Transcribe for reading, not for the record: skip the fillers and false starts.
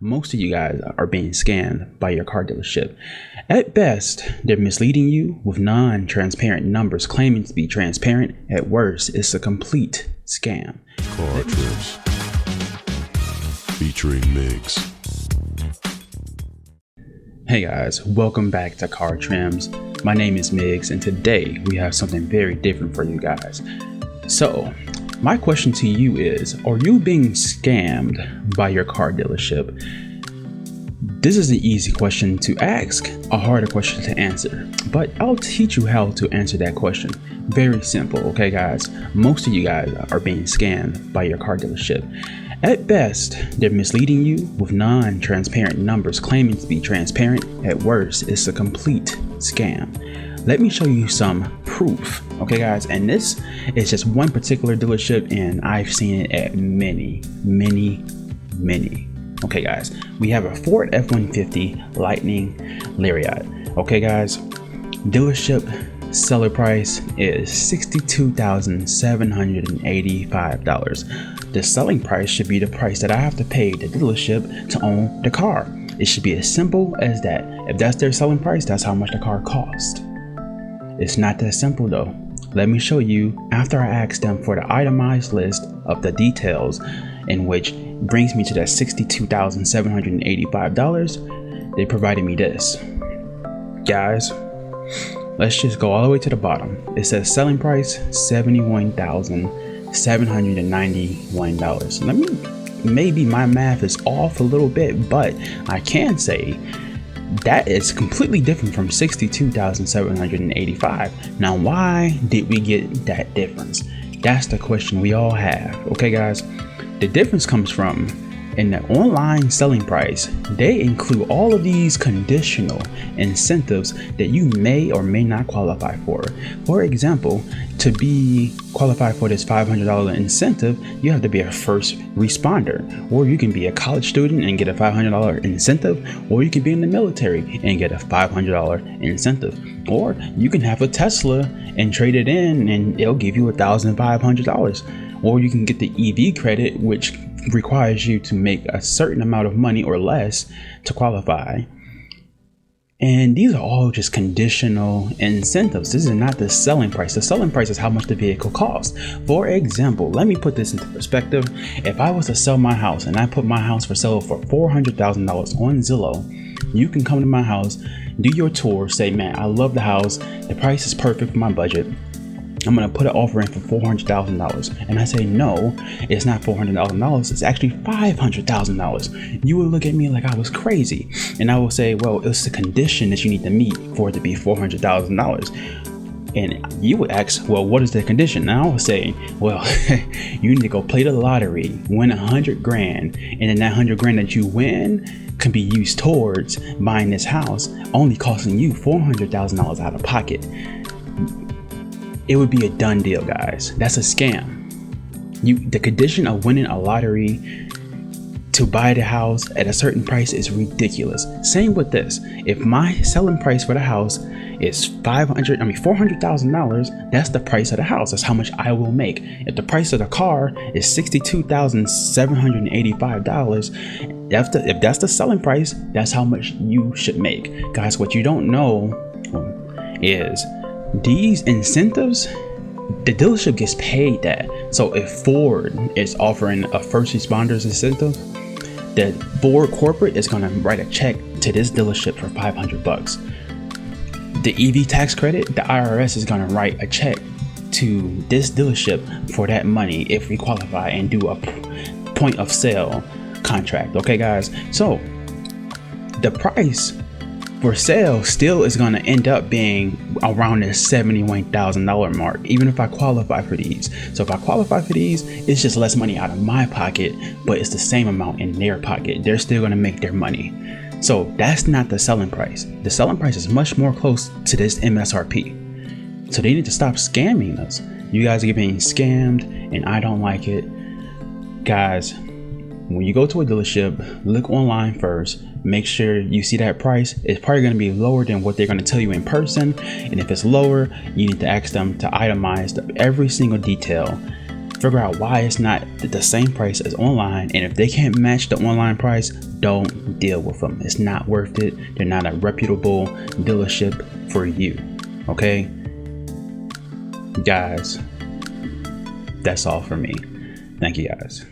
Most of you guys are being scammed by your car dealership. At best, they're misleading you with non-transparent numbers claiming to be transparent. At worst, it's a complete scam. Car Trims featuring Migs. Hey guys, welcome back to Car Trims. My name is Migs, and today we have something very different for you guys. So, my question to you is, are you being scammed by your car dealership? This is an easy question to ask, a harder question to answer, but I'll teach you how to answer that question. Very simple, okay guys? Most of you guys are being scammed by your car dealership. At best, they're misleading you with non-transparent numbers claiming to be transparent. At worst, it's a complete scam. Let me show you some proof, okay guys? And this is just one particular dealership, and I've seen it at many. Okay guys, we have a Ford F-150 Lightning Lariat. Okay guys, dealership seller price is $62,785. The selling price should be the price that I have to pay the dealership to own the car. It should be as simple as that. If that's their selling price, that's how much the car costs. It's not that simple though. Let me show you after I asked them for the itemized list of the details, in which brings me to that $62,785. They provided me this. Guys, let's just go all the way to the bottom. It says selling price $71,791. Maybe my math is off a little bit, but I can say that is completely different from $62,785. Now, why did we get that difference? That's the question we all have. Okay, guys, the difference comes from in the online selling price, they include all of these conditional incentives that you may or may not qualify for. For example, to be qualified for this $500 incentive, you have to be a first responder, or you can be a college student and get a $500 incentive, or you can be in the military and get a $500 incentive, or you can have a Tesla and trade it in and it'll give you $1,500, or you can get the EV credit, which requires you to make a certain amount of money or less to qualify. And these are all just conditional incentives. This is not the selling price. The selling price is how much the vehicle costs. For example, let me put this into perspective. If I was to sell my house and I put my house for sale for $400,000 on Zillow, you can come to my house, do your tour, say, man, I love the house. The price is perfect for my budget. I'm gonna put an offer in for $400,000, and I say no, it's not $400,000. It's actually $500,000. You would look at me like I was crazy, and I will say, well, it's the condition that you need to meet for it to be $400,000. And you would ask, well, what is the condition? And I will say, well, you need to go play the lottery, win $100,000, and then that $100,000 that you win can be used towards buying this house, only costing you $400,000 out of pocket. It would be a done deal, guys. That's a scam. The condition of winning a lottery to buy the house at a certain price is ridiculous. Same with this. If my selling price for the house is $400,000, that's the price of the house. That's how much I will make. If the price of the car is $62,785, if that's the selling price, that's how much you should make. Guys, what you don't know is these incentives, the dealership gets paid that. So if Ford is offering a first responders incentive, the Ford corporate is going to write a check to this dealership for $500. The EV tax credit, the IRS is going to write a check to this dealership for that money if we qualify and do a point of sale contract. Okay guys, so the price for sale still is going to end up being around the $71,000 mark, even if I qualify for these. So if I qualify for these, it's just less money out of my pocket, but it's the same amount in their pocket. They're still going to make their money. So that's not the selling price. The selling price is much more close to this MSRP. So they need to stop scamming us. You guys are being scammed, and I don't like it. Guys, when you go to a dealership, look online first. Make sure you see that price. It's probably going to be lower than what they're going to tell you in person. And if it's lower, you need to ask them to itemize every single detail figure out why it's not the same price as online, and if they can't match the online price, don't deal with them. It's not worth it. They're not a reputable dealership for you. Okay, guys, that's all for me. Thank you, guys.